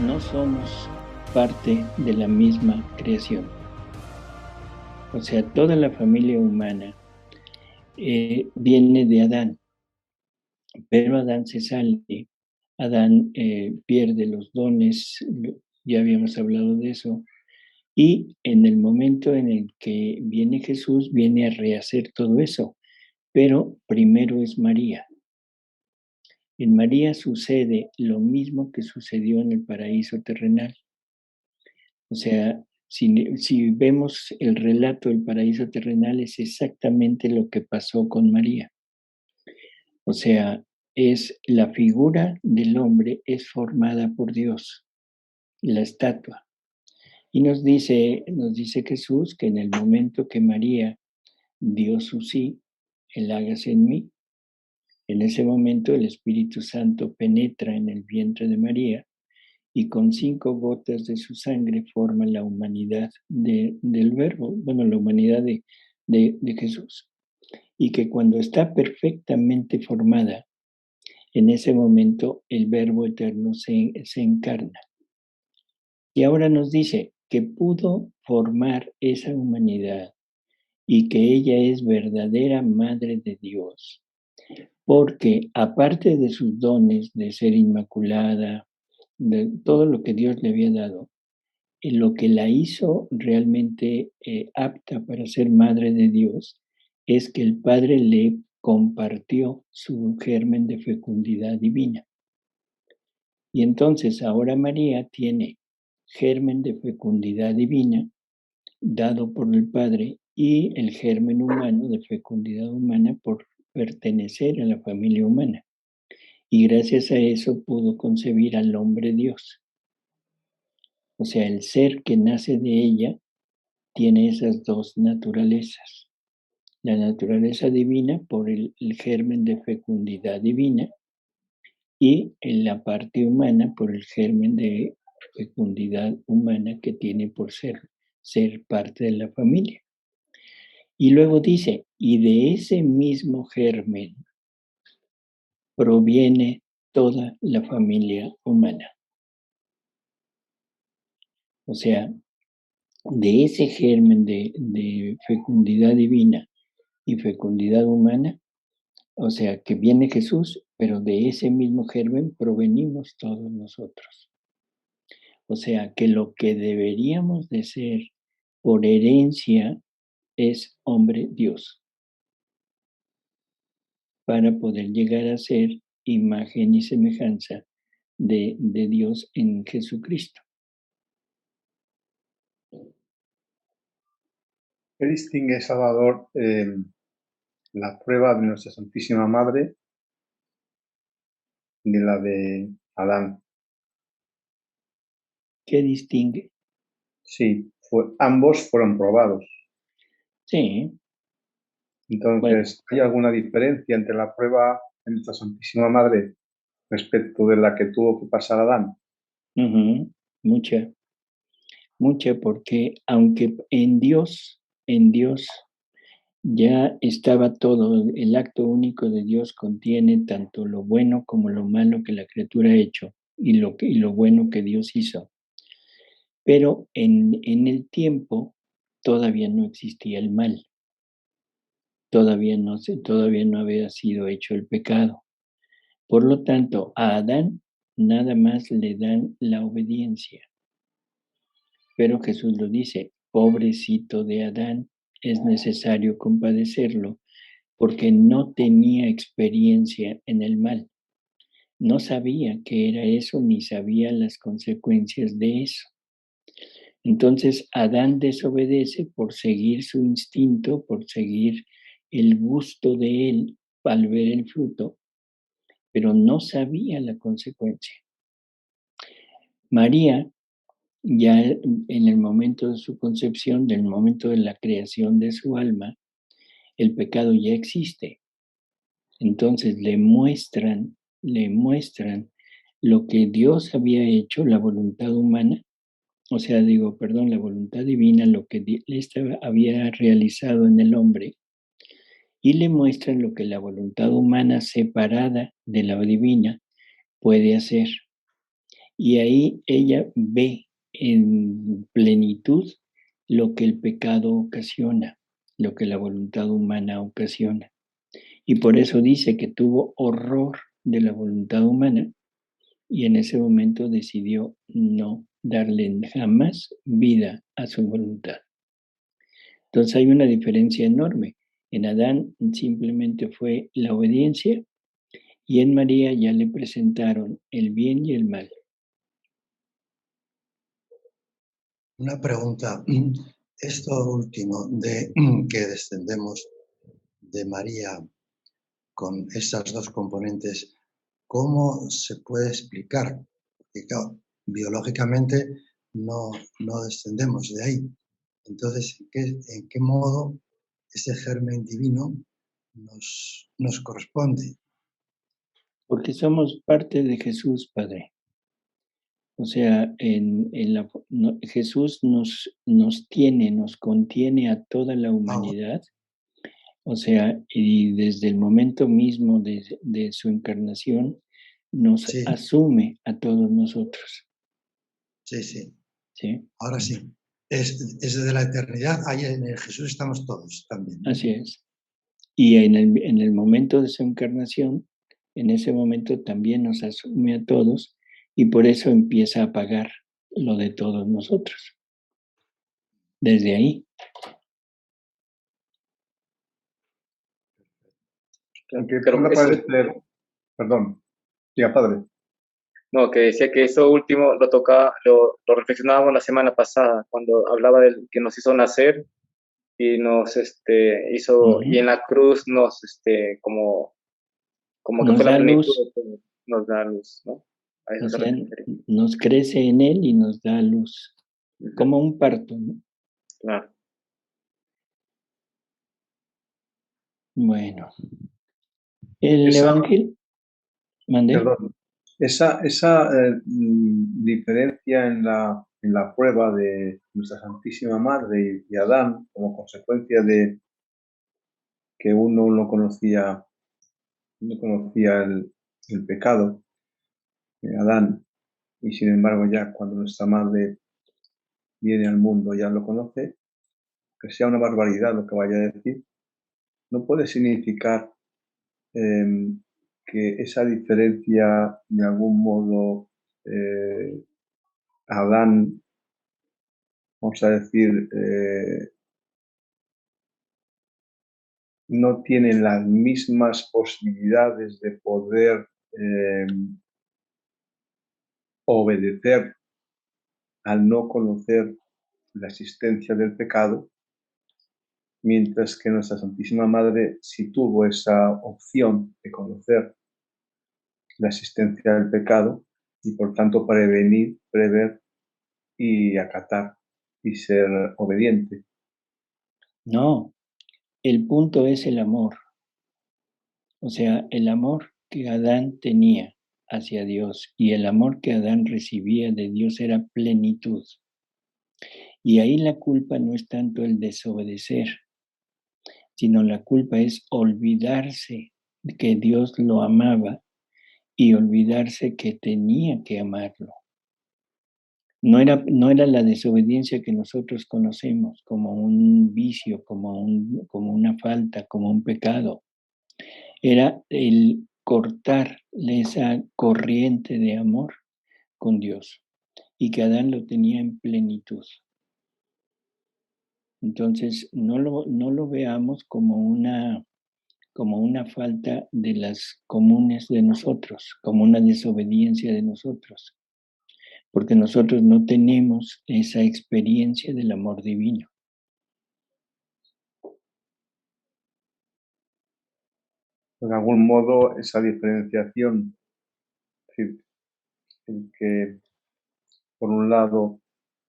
no somos parte de la misma creación. O sea, toda la familia humana viene de Adán, pero Adán se sale, Adán pierde los dones, ya habíamos hablado de eso, y en el momento en el que viene Jesús, viene a rehacer todo eso, pero primero es María. En María sucede lo mismo que sucedió en el paraíso terrenal. O sea, si vemos el relato del paraíso terrenal, es exactamente lo que pasó con María. O sea, es la figura del hombre es formada por Dios, la estatua. Y nos dice Jesús que en el momento que María dio su sí, el hágase en mí, en ese momento el Espíritu Santo penetra en el vientre de María y con 5 gotas de su sangre forma la humanidad del Verbo, bueno, la humanidad de Jesús. Y que cuando está perfectamente formada, en ese momento el Verbo eterno se encarna. Y ahora nos dice que pudo formar esa humanidad y que ella es verdadera Madre de Dios, porque aparte de sus dones de ser inmaculada, de todo lo que Dios le había dado, lo que la hizo realmente apta para ser Madre de Dios es que el Padre le compartió su germen de fecundidad divina. Y entonces ahora María tiene germen de fecundidad divina dado por el Padre y el germen humano de fecundidad humana por pertenecer a la familia humana. Y gracias a eso pudo concebir al hombre Dios. O sea, el ser que nace de ella tiene esas dos naturalezas. La naturaleza divina por el germen de fecundidad divina y en la parte humana por el germen de fecundidad humana que tiene por ser parte de la familia. Y luego dice, y de ese mismo germen proviene toda la familia humana. O sea, de ese germen de fecundidad divina y fecundidad humana, o sea, que viene Jesús, pero de ese mismo germen provenimos todos nosotros. O sea, que lo que deberíamos de ser por herencia es hombre Dios, para poder llegar a ser imagen y semejanza de Dios en Jesucristo. ¿Qué distingue, Salvador, la prueba de nuestra Santísima Madre de la de Adán? ¿Qué distingue? Sí, ambos fueron probados. Sí. Entonces, ¿hay alguna diferencia entre la prueba de nuestra Santísima Madre respecto de la que tuvo que pasar Adán? Mucha, porque aunque en Dios ya estaba todo, el acto único de Dios contiene tanto lo bueno como lo malo que la criatura ha hecho y lo bueno que Dios hizo. Pero en el tiempo todavía no existía el mal, todavía no había sido hecho el pecado. Por lo tanto, a Adán nada más le dan la obediencia. Pero Jesús lo dice, pobrecito de Adán, es necesario compadecerlo porque no tenía experiencia en el mal. No sabía qué era eso ni sabía las consecuencias de eso. Entonces Adán desobedece por seguir su instinto, por seguir el gusto de él al ver el fruto, pero no sabía la consecuencia. María, ya en el momento de su concepción, del momento de la creación de su alma, el pecado ya existe. Entonces le muestran lo que Dios había hecho, la voluntad humana, la voluntad divina, lo que había realizado en el hombre, y le muestran lo que la voluntad humana separada de la divina puede hacer. Y ahí ella ve en plenitud lo que el pecado ocasiona, lo que la voluntad humana ocasiona. Y por eso dice que tuvo horror de la voluntad humana y en ese momento decidió no darle jamás vida a su voluntad. Entonces hay una diferencia enorme. En Adán simplemente fue la obediencia y en María ya le presentaron el bien y el mal. Una pregunta. Esto último de que descendemos de María con esas dos componentes, ¿cómo se puede explicar? Porque claro, biológicamente no descendemos de ahí. Entonces, ¿en qué modo ese germen divino nos corresponde? Porque somos parte de Jesús, Padre. O sea, Jesús nos contiene a toda la humanidad. O sea, y desde el momento mismo de su encarnación, nos Sí, asume a todos nosotros. sí, sí. ¿Sí? Ahora sí. Es desde la eternidad, ahí en el Jesús estamos todos también, ¿no? Así es. Y en el momento de su encarnación, en ese momento también nos asume a todos y por eso empieza a pagar lo de todos nosotros. Desde ahí. Aunque Pero pueda eso, parecer, perdón, diga padre. no, que decía que eso último lo reflexionábamos la semana pasada, cuando hablaba del que nos hizo nacer y nos hizo, y en la cruz nos, como que Nos fue la da plenitud luz, de todo, nos da luz, ¿no? A eso o se sea, refiere. nos crece en él y nos da luz, como un parto, ¿no? Claro. Bueno, el Esa, Evangelio, ¿mandé? perdón, esa diferencia en la prueba de nuestra Santísima Madre y Adán como consecuencia de que uno no conocía el pecado de Adán y sin embargo ya cuando nuestra madre viene al mundo ya lo conoce, que sea una barbaridad lo que vaya a decir, no puede significar que esa diferencia de algún modo Adán, vamos a decir, no tiene las mismas posibilidades de poder obedecer al no conocer la existencia del pecado, mientras que nuestra Santísima Madre sí tuvo esa opción de conocer la existencia del pecado y por tanto prevenir, prever y acatar y ser obediente. No, el punto es el amor. O sea, el amor que Adán tenía hacia Dios y el amor que Adán recibía de Dios era plenitud. Y ahí la culpa no es tanto el desobedecer, sino la culpa es olvidarse de que Dios lo amaba y olvidarse que tenía que amarlo. No era la desobediencia que nosotros conocemos como un vicio, como una falta, como un pecado. Era el cortar esa corriente de amor con Dios y que Adán lo tenía en plenitud. Entonces, no lo veamos como una falta de las comunes de nosotros, como una desobediencia de nosotros, porque nosotros no tenemos esa experiencia del amor divino. De algún modo, esa diferenciación, es decir, el que por un lado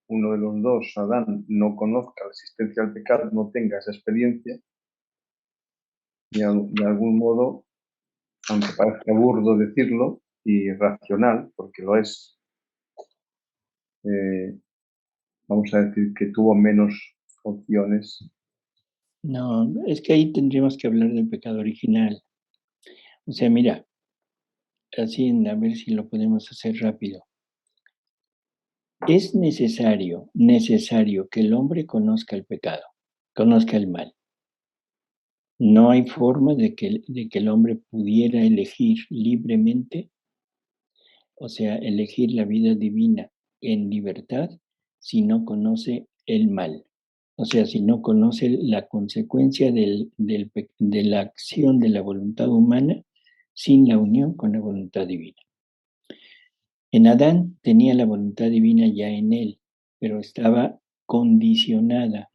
uno de los dos, Adán, no conozca la existencia del pecado, no tenga esa experiencia, y de algún modo, aunque parezca burdo decirlo, y racional, porque lo es, vamos a decir que tuvo menos opciones. No, es que ahí tendríamos que hablar del pecado original. O sea, mira, así a ver si lo podemos hacer rápido. es necesario que el hombre conozca el pecado, conozca el mal. No hay forma de que el hombre pudiera elegir libremente, o sea, elegir la vida divina en libertad, si no conoce el mal. O sea, si no conoce la consecuencia de la acción de la voluntad humana sin la unión con la voluntad divina. En Adán tenía la voluntad divina ya en él, pero estaba condicionada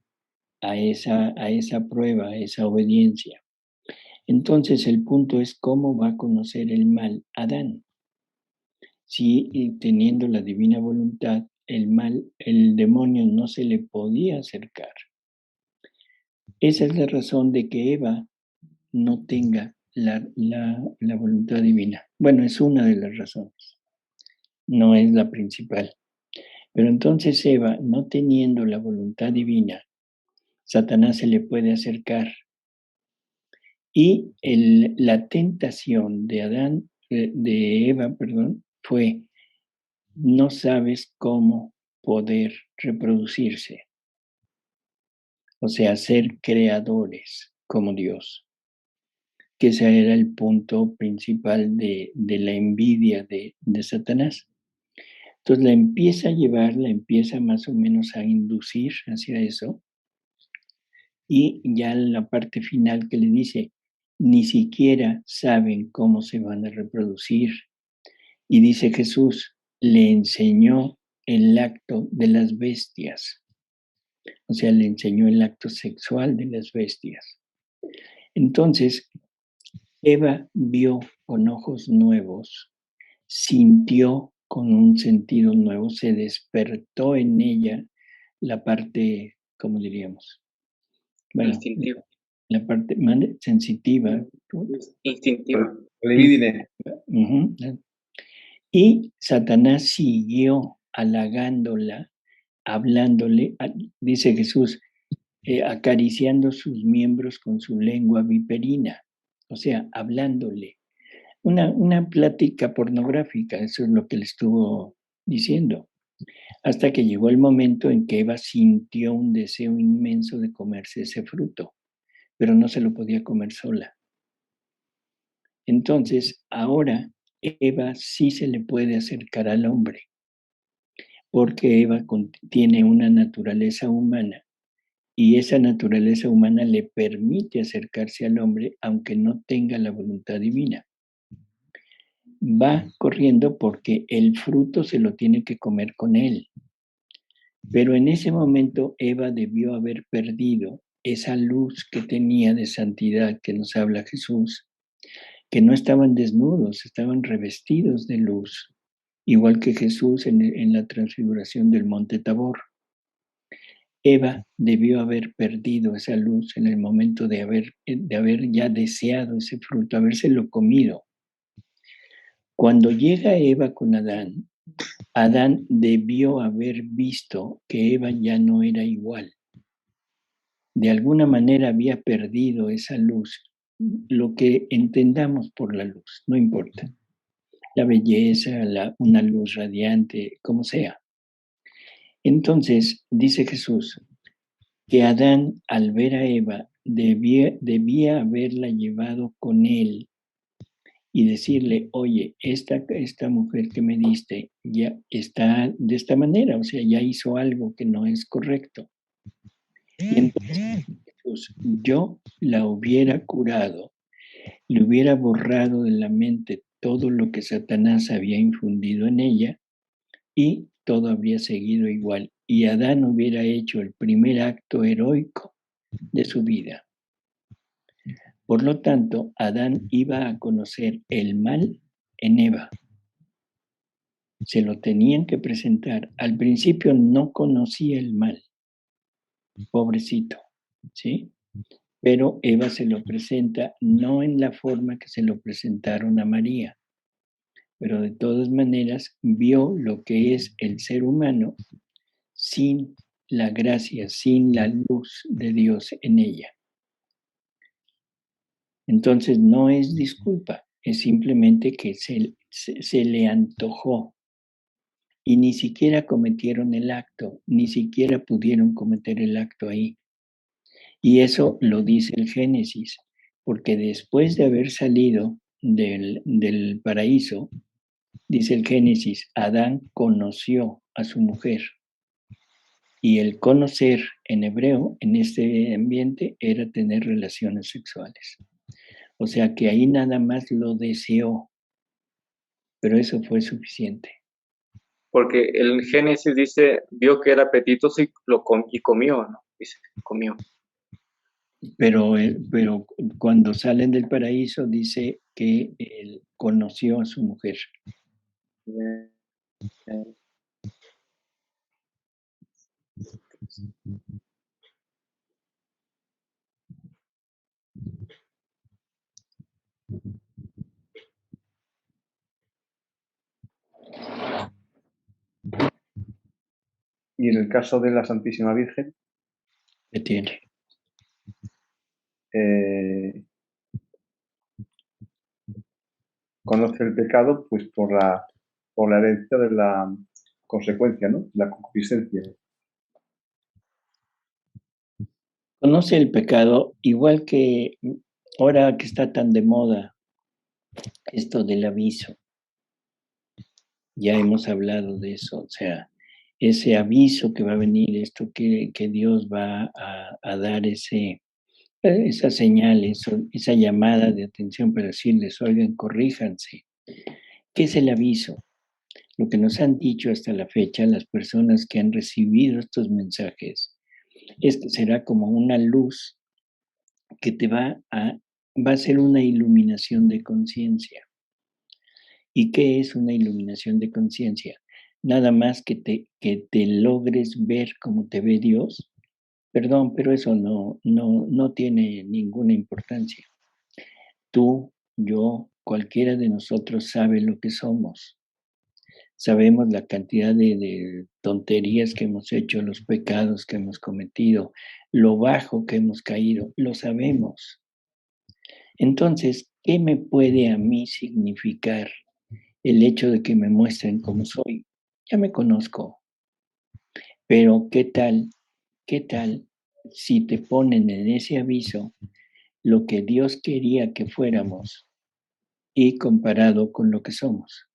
a esa prueba, a esa obediencia. Entonces el punto es cómo va a conocer el mal Adán. Si teniendo la divina voluntad, el demonio no se le podía acercar. Esa es la razón de que Eva no tenga la voluntad divina. Bueno, es una de las razones, no es la principal. Pero entonces Eva, no teniendo la voluntad divina, Satanás se le puede acercar. Y la tentación de Eva, fue: no sabes cómo poder reproducirse. O sea, ser creadores como Dios. Que ese era el punto principal de la envidia de Satanás. Entonces la empieza a llevar, la empieza más o menos a inducir hacia eso. Y ya la parte final que le dice, ni siquiera saben cómo se van a reproducir. Y dice Jesús, le enseñó el acto de las bestias. O sea, le enseñó el acto sexual de las bestias. Entonces, Eva vio con ojos nuevos, sintió con un sentido nuevo, se despertó en ella la parte, ¿cómo diríamos? Bueno, instintiva. La parte sensitiva. Instintiva. Uh-huh. Y Satanás siguió halagándola, hablándole, dice Jesús, acariciando sus miembros con su lengua viperina, o sea, hablándole. Una plática pornográfica, eso es lo que le estuvo diciendo, hasta que llegó el momento en que Eva sintió un deseo inmenso de comerse ese fruto, pero no se lo podía comer sola. Entonces, ahora Eva sí se le puede acercar al hombre, porque Eva tiene una naturaleza humana y esa naturaleza humana le permite acercarse al hombre aunque no tenga la voluntad divina. Va corriendo porque el fruto se lo tiene que comer con él. Pero en ese momento Eva debió haber perdido esa luz que tenía de santidad que nos habla Jesús, que no estaban desnudos, estaban revestidos de luz, igual que Jesús en la transfiguración del monte Tabor. Eva debió haber perdido esa luz en el momento de haber ya deseado ese fruto, habérselo comido. Cuando llega Eva con Adán, Adán debió haber visto que Eva ya no era igual. De alguna manera había perdido esa luz, lo que entendamos por la luz, no importa. La belleza, una luz radiante, como sea. Entonces, dice Jesús, que Adán, al ver a Eva, debía haberla llevado con él y decirle, oye, esta mujer que me diste ya está de esta manera, o sea, ya hizo algo que no es correcto. Y entonces Jesús, yo la hubiera curado, le hubiera borrado de la mente todo lo que Satanás había infundido en ella y todo habría seguido igual. Y Adán hubiera hecho el primer acto heroico de su vida. Por lo tanto, Adán iba a conocer el mal en Eva. Se lo tenían que presentar. Al principio no conocía el mal, pobrecito, ¿sí? Pero Eva se lo presenta no en la forma que se lo presentaron a María, pero de todas maneras vio lo que es el ser humano sin la gracia, sin la luz de Dios en ella. Entonces no es disculpa, es simplemente que se le antojó y ni siquiera cometieron el acto, ni siquiera pudieron cometer el acto ahí. Y eso lo dice el Génesis, porque después de haber salido del paraíso, dice el Génesis, Adán conoció a su mujer. Y el conocer en hebreo, en este ambiente, era tener relaciones sexuales. O sea que ahí nada más lo deseó, pero eso fue suficiente. Porque el Génesis dice, vio que era apetitoso y comió, ¿no? Dice, comió. Pero cuando salen del paraíso dice que él conoció a su mujer. Y en el caso de la Santísima Virgen, ¿Qué tiene? conoce el pecado pues por la herencia de la consecuencia, ¿no? La concupiscencia. Conoce el pecado, igual que ahora que está tan de moda esto del aviso. Ya hemos hablado de eso, o sea, ese aviso que va a venir, esto que Dios va a dar esa señal, esa llamada de atención para decirles, oigan, corríjanse. ¿Qué es el aviso? Lo que nos han dicho hasta la fecha las personas que han recibido estos mensajes es que será como una luz que te va a ser una iluminación de conciencia. ¿Y qué es una iluminación de conciencia? Nada más que te logres ver como te ve Dios. Perdón, pero eso no tiene ninguna importancia. Tú, yo, cualquiera de nosotros sabe lo que somos. Sabemos la cantidad de tonterías que hemos hecho, los pecados que hemos cometido, lo bajo que hemos caído, lo sabemos. Entonces, ¿qué me puede a mí significar el hecho de que me muestren cómo soy? Ya me conozco, pero qué tal si te ponen en ese aviso lo que Dios quería que fuéramos y comparado con lo que somos?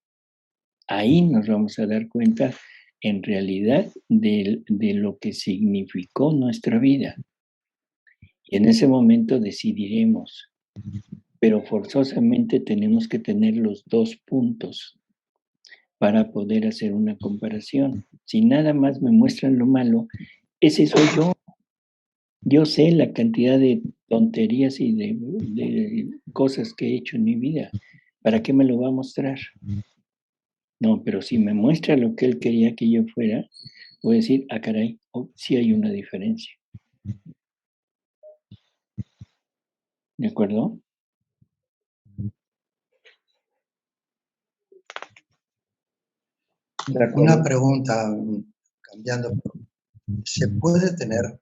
Ahí nos vamos a dar cuenta en realidad de lo que significó nuestra vida. Y en ese momento decidiremos, pero forzosamente tenemos que tener los dos puntos para poder hacer una comparación. Si nada más me muestran lo malo, ese soy yo. Yo sé la cantidad de tonterías y de cosas que he hecho en mi vida. ¿Para qué me lo va a mostrar? No, pero si me muestra lo que él quería que yo fuera, voy a decir, ah, caray, sí hay una diferencia. ¿De acuerdo? Una pregunta, cambiando. ¿Se puede tener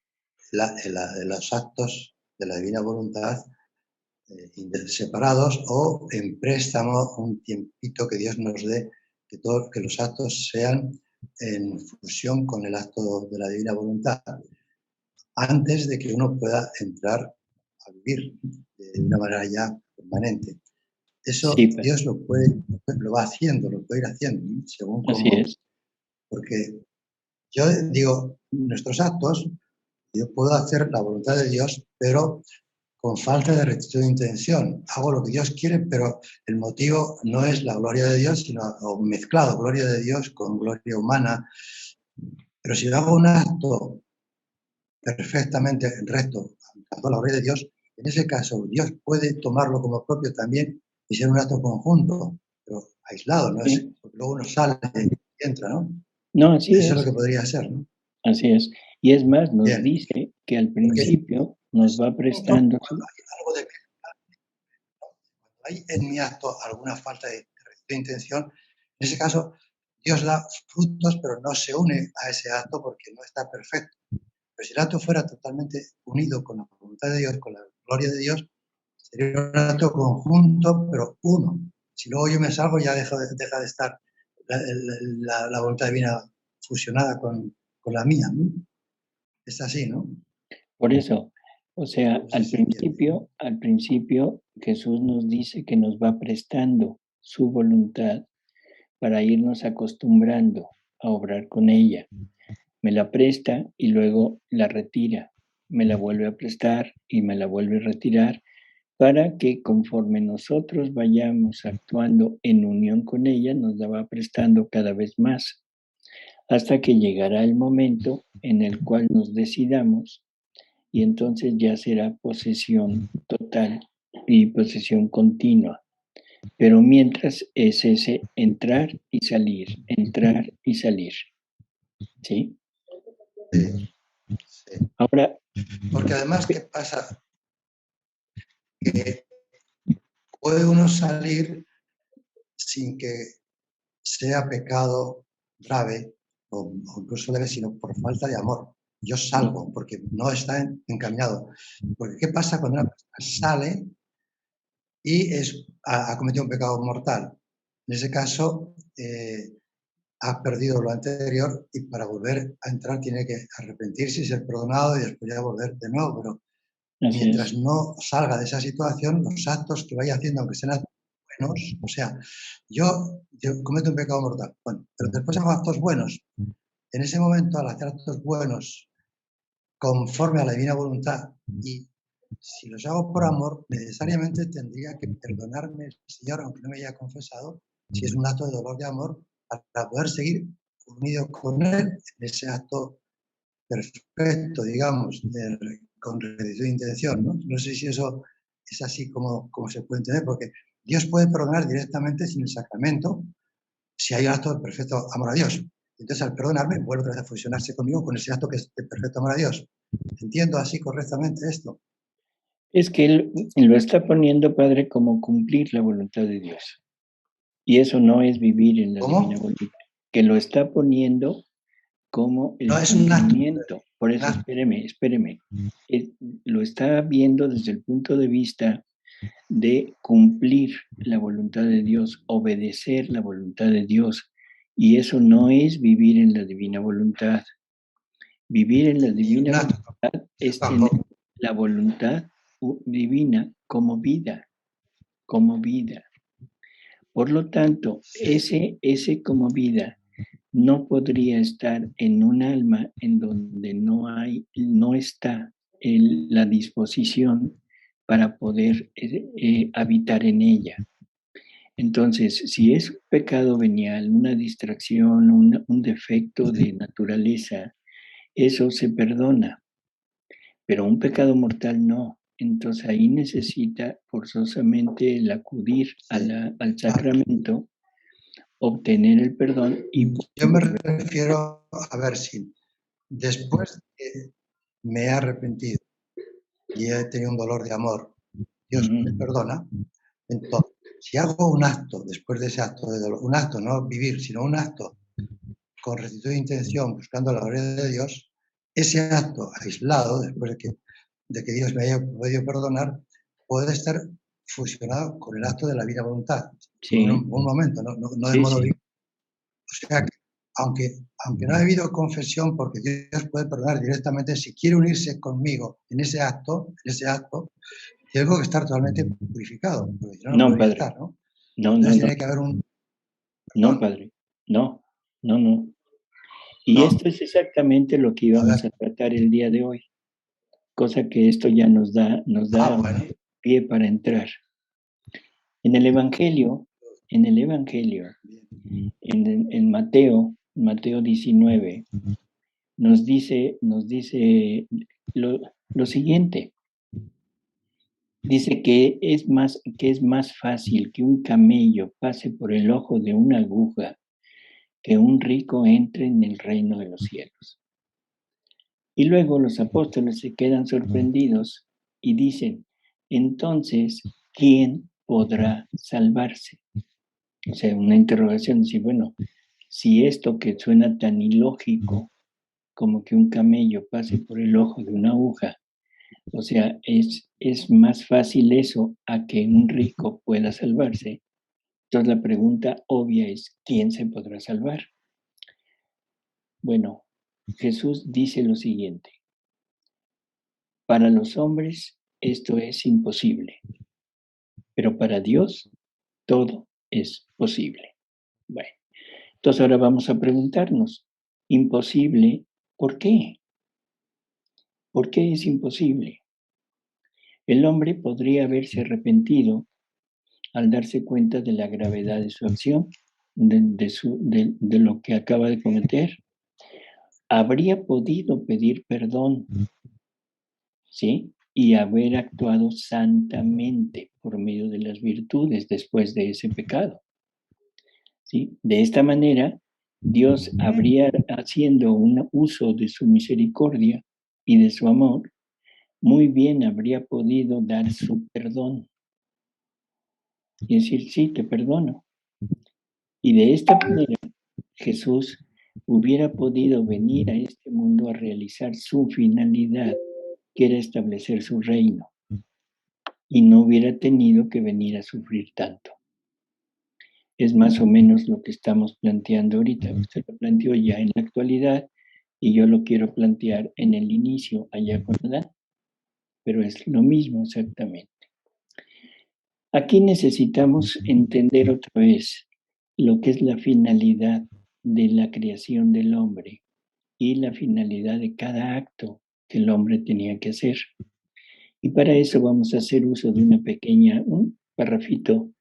los actos de la divina voluntad separados o en préstamo un tiempito que Dios nos dé, que los actos sean en fusión con el acto de la divina voluntad, antes de que uno pueda entrar a vivir de una manera ya permanente? Eso Sí, Dios lo va haciendo, lo puede ir haciendo, ¿no? Según así como... es. Porque yo digo, nuestros actos, yo puedo hacer la voluntad de Dios, pero con falta de rectitud de intención. Hago lo que Dios quiere, pero el motivo no es la gloria de Dios, sino mezclado gloria de Dios con gloria humana. Pero si hago un acto perfectamente recto, a la gloria de Dios, en ese caso Dios puede tomarlo como propio también y ser un acto conjunto, pero aislado, ¿no? Sí. Es, porque luego uno sale y entra, ¿no? No, así Eso es. es lo que podría ser, ¿no? Así es. Y es más, nos Bien. dice que al principio nos va prestando... Cuando hay algo de cuando hay en mi acto alguna falta de intención, en ese caso Dios da frutos, pero no se une a ese acto porque no está perfecto. Pero si el acto fuera totalmente unido con la voluntad de Dios, con la gloria de Dios, sería un acto conjunto, pero uno. Si luego yo me salgo, ya deja de estar la voluntad divina fusionada con la mía, ¿no? Es así, ¿no? Por eso, o sea, No sé si entiende. al principio Jesús nos dice que nos va prestando su voluntad para irnos acostumbrando a obrar con ella. Me la presta y luego la retira, me la vuelve a prestar y me la vuelve a retirar, para que conforme nosotros vayamos actuando en unión con ella, nos la va prestando cada vez más, hasta que llegará el momento en el cual nos decidamos y entonces ya será posesión total y posesión continua. Pero mientras es ese entrar y salir, entrar y salir. ¿Sí? Sí, sí. Ahora, Porque además, ¿qué pasa? Que puede uno salir sin que sea pecado grave o incluso leve, sino por falta de amor. Yo salgo porque no está encaminado. Porque ¿qué pasa cuando una persona sale y ha cometido un pecado mortal? En ese caso, ha perdido lo anterior y para volver a entrar tiene que arrepentirse y ser perdonado y después ya volver de nuevo. Pero mientras no salga de esa situación, los actos que vaya haciendo, aunque sean actos buenos, o sea, yo cometo un pecado mortal, bueno, pero después hago actos buenos. En ese momento, al hacer actos buenos conforme a la divina voluntad, y si los hago por amor, necesariamente tendría que perdonarme el Señor, aunque no me haya confesado, si es un acto de dolor de amor, para poder seguir unido con Él en ese acto perfecto, digamos, con rectitud de intención, ¿no? No sé si eso es así como se puede entender, porque Dios puede perdonar directamente sin el sacramento si hay un acto de perfecto amor a Dios. Entonces, al perdonarme, vuelve otra vez a fusionarse conmigo con ese acto que es de perfecto amor a Dios. ¿Entiendo así correctamente esto? es que él lo está poniendo, Padre, como cumplir la voluntad de Dios. Y eso no es vivir en la divina ¿Cómo? voluntad. Que lo está poniendo como el No, es un acto. cumplimiento. Por eso, espéreme. Lo está viendo desde el punto de vista de cumplir la voluntad de Dios, obedecer la voluntad de Dios. Y eso no es vivir en la divina voluntad. Vivir en la divina voluntad es tener la voluntad divina como vida, como vida. Por lo tanto, ese como vida no podría estar en un alma en donde no está la disposición para poder habitar en ella. Entonces, si es pecado venial, una distracción, un defecto de naturaleza, eso se perdona, pero un pecado mortal no. Entonces ahí necesita forzosamente el acudir al sacramento, obtener el perdón y... Yo me refiero a ver si después que me he arrepentido y he tenido un dolor de amor, Dios me perdona. Entonces, si hago un acto después de ese acto de dolor, un acto, no vivir, sino un acto con rectitud de intención, buscando la gloria de Dios, ese acto aislado, después de que Dios me haya podido perdonar, puede estar fusionado con el acto de la vida voluntad. Sí. Un momento, no de modo vivo. O sea que, aunque no ha habido confesión, porque Dios puede perdonar directamente, si quiere unirse conmigo en ese acto, tengo que estar totalmente purificado, porque si no, no podría Padre. estar, ¿no? No, Entonces tiene que haber un... No, Padre. No. Y esto es exactamente lo que íbamos a tratar el día de hoy, cosa que esto ya nos da bueno. pie para entrar. En el Evangelio, en Mateo 19, nos dice lo siguiente. Dice que es más fácil que un camello pase por el ojo de una aguja que un rico entre en el reino de los cielos. Y luego los apóstoles se quedan sorprendidos y dicen, entonces, ¿quién podrá salvarse? O sea, una interrogación, decir, bueno, si esto que suena tan ilógico como que un camello pase por el ojo de una aguja, o sea, es más fácil eso a que un rico pueda salvarse. Entonces la pregunta obvia es, ¿quién se podrá salvar? Bueno, Jesús dice lo siguiente: para los hombres esto es imposible, pero para Dios todo es posible. Bueno, entonces ahora vamos a preguntarnos, ¿imposible por qué? ¿Por qué es imposible? El hombre podría haberse arrepentido al darse cuenta de la gravedad de su acción, de lo que acaba de cometer. Habría podido pedir perdón, ¿sí? Y haber actuado santamente por medio de las virtudes después de ese pecado, ¿sí? De esta manera, Dios habría, haciendo un uso de su misericordia y de su amor, muy bien habría podido dar su perdón y decir, sí, te perdono. Y de esta manera, Jesús hubiera podido venir a este mundo a realizar su finalidad, que era establecer su reino, y no hubiera tenido que venir a sufrir tanto. Es más o menos lo que estamos planteando ahorita. Usted lo planteó ya en la actualidad y yo lo quiero plantear en el inicio, allá con Adán, pero es lo mismo exactamente. Aquí necesitamos entender otra vez lo que es la finalidad de la creación del hombre y la finalidad de cada acto que el hombre tenía que hacer. Y para eso vamos a hacer uso de un parrafito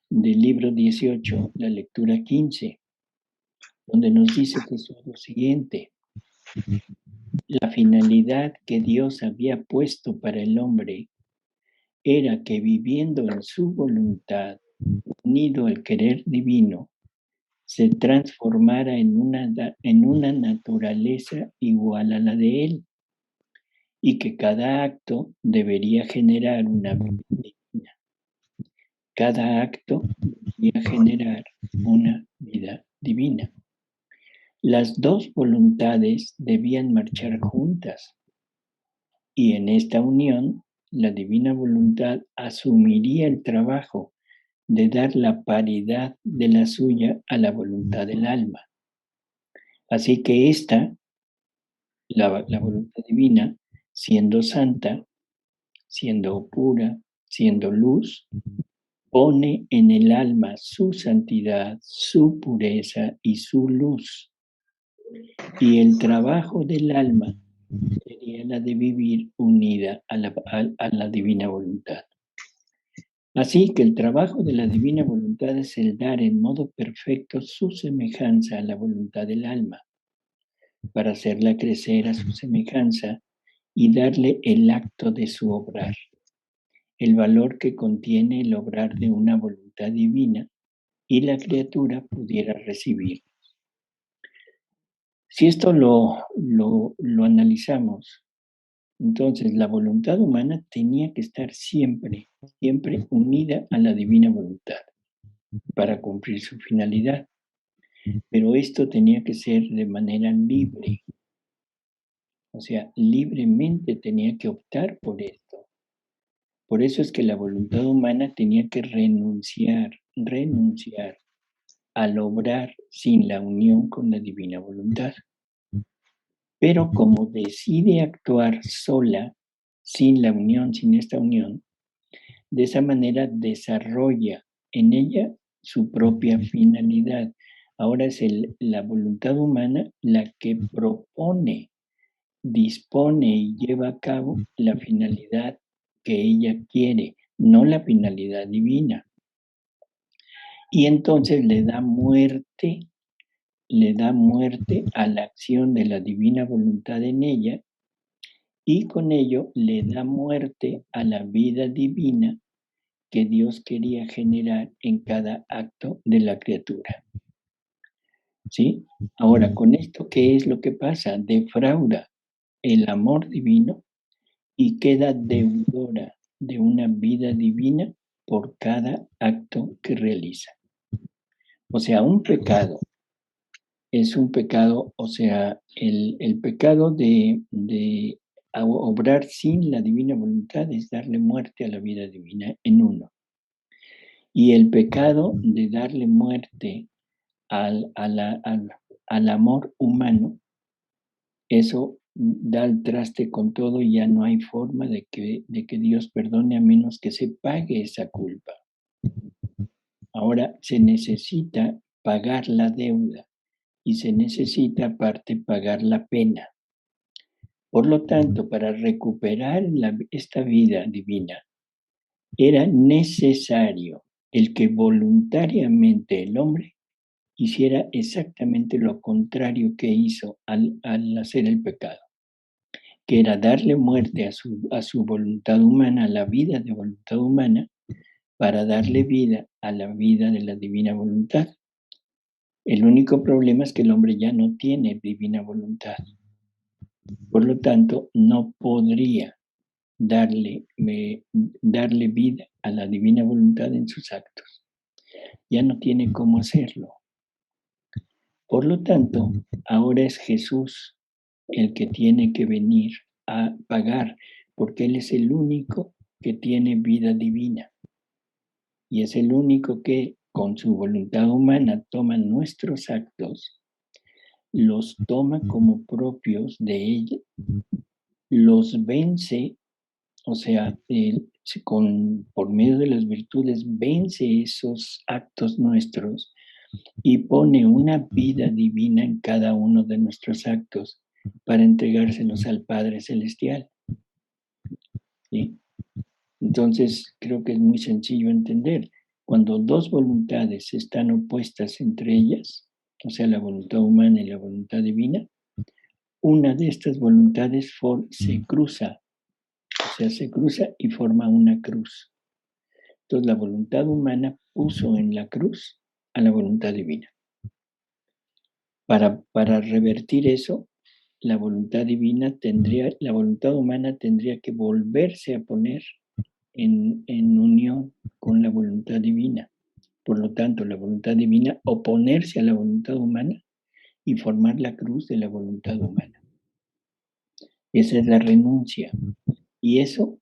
del libro 18, la lectura 15, donde nos dice Jesús lo siguiente: la finalidad que Dios había puesto para el hombre era que, viviendo en su voluntad, unido al querer divino, se transformara en una naturaleza igual a la de él, y que cada acto debería generar una vida divina. Cada acto debería generar una vida divina. Las dos voluntades debían marchar juntas, y en esta unión la divina voluntad asumiría el trabajo de dar la paridad de la suya a la voluntad del alma. Así que esta, la voluntad divina, siendo santa, siendo pura, siendo luz, pone en el alma su santidad, su pureza y su luz. Y el trabajo del alma sería la de vivir unida a la divina voluntad. Así que el trabajo de la divina voluntad es el dar en modo perfecto su semejanza a la voluntad del alma, para hacerla crecer a su semejanza y darle el acto de su obrar, el valor que contiene el obrar de una voluntad divina, y la criatura pudiera recibir. Si esto lo analizamos, entonces la voluntad humana tenía que estar siempre unida a la divina voluntad para cumplir su finalidad. Pero esto tenía que ser de manera libre. O sea, libremente tenía que optar por esto. Por eso es que la voluntad humana tenía que renunciar al obrar sin la unión con la divina voluntad. Pero como decide actuar sola, sin la unión, sin esta unión, de esa manera desarrolla en ella su propia finalidad. Ahora es la voluntad humana la que propone, dispone y lleva a cabo la finalidad que ella quiere, no la finalidad divina. Y entonces le da muerte a la acción de la divina voluntad en ella, y con ello le da muerte a la vida divina que Dios quería generar en cada acto de la criatura. ¿Sí? Ahora, con esto, ¿qué es lo que pasa? Defrauda el amor divino y queda deudora de una vida divina por cada acto que realiza. O sea, un pecado es un pecado, o sea, el pecado de obrar sin la divina voluntad es darle muerte a la vida divina en uno. Y el pecado de darle muerte al amor humano, eso da el traste con todo y ya no hay forma de que Dios perdone a menos que se pague esa culpa. Ahora se necesita pagar la deuda y se necesita aparte pagar la pena. Por lo tanto, para recuperar esta vida divina, era necesario el que voluntariamente el hombre hiciera exactamente lo contrario que hizo al hacer el pecado, que era darle muerte a su voluntad humana, a la vida de voluntad humana, para darle vida a la vida de la divina voluntad. El único problema es que el hombre ya no tiene divina voluntad. Por lo tanto, no podría darle vida a la divina voluntad en sus actos. Ya no tiene cómo hacerlo. Por lo tanto, ahora es Jesús el que tiene que venir a pagar, porque Él es el único que tiene vida divina. Y es el único que, con su voluntad humana, toma nuestros actos, los toma como propios de ella, los vence, o sea, por medio de las virtudes vence esos actos nuestros y pone una vida divina en cada uno de nuestros actos para entregárselos al Padre Celestial. ¿Sí? Entonces, creo que es muy sencillo entender. Cuando dos voluntades están opuestas entre ellas, o sea, la voluntad humana y la voluntad divina, una de estas voluntades se cruza, o sea, se cruza y forma una cruz. Entonces, la voluntad humana puso en la cruz a la voluntad divina. Para revertir eso, la voluntad humana tendría que volverse a poner en unión con la voluntad divina. Por lo tanto, la voluntad divina oponerse a la voluntad humana y formar la cruz de la voluntad humana. Esa es la renuncia. Y eso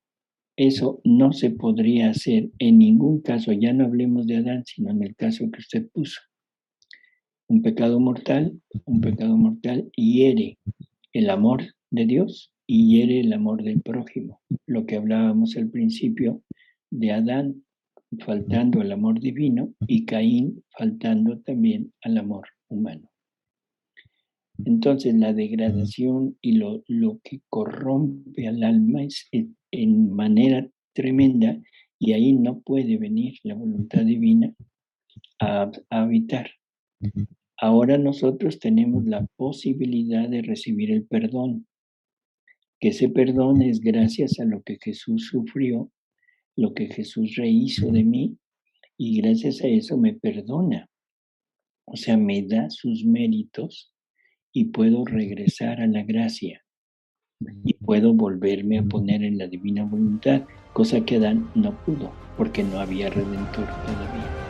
no se podría hacer en ningún caso, ya no hablemos de Adán, sino en el caso que usted puso. Un pecado mortal hiere el amor de Dios y hiere el amor del prójimo. Lo que hablábamos al principio de Adán faltando al amor divino y Caín faltando también al amor humano. Entonces la degradación y lo que corrompe al alma es en manera tremenda y ahí no puede venir la voluntad divina a habitar. Ahora nosotros tenemos la posibilidad de recibir el perdón, que ese perdón es gracias a lo que Jesús sufrió, lo que Jesús rehizo de mí, y gracias a eso me perdona. O sea, me da sus méritos y puedo regresar a la gracia y puedo volverme a poner en la divina voluntad, cosa que Adán no pudo, porque no había redentor todavía.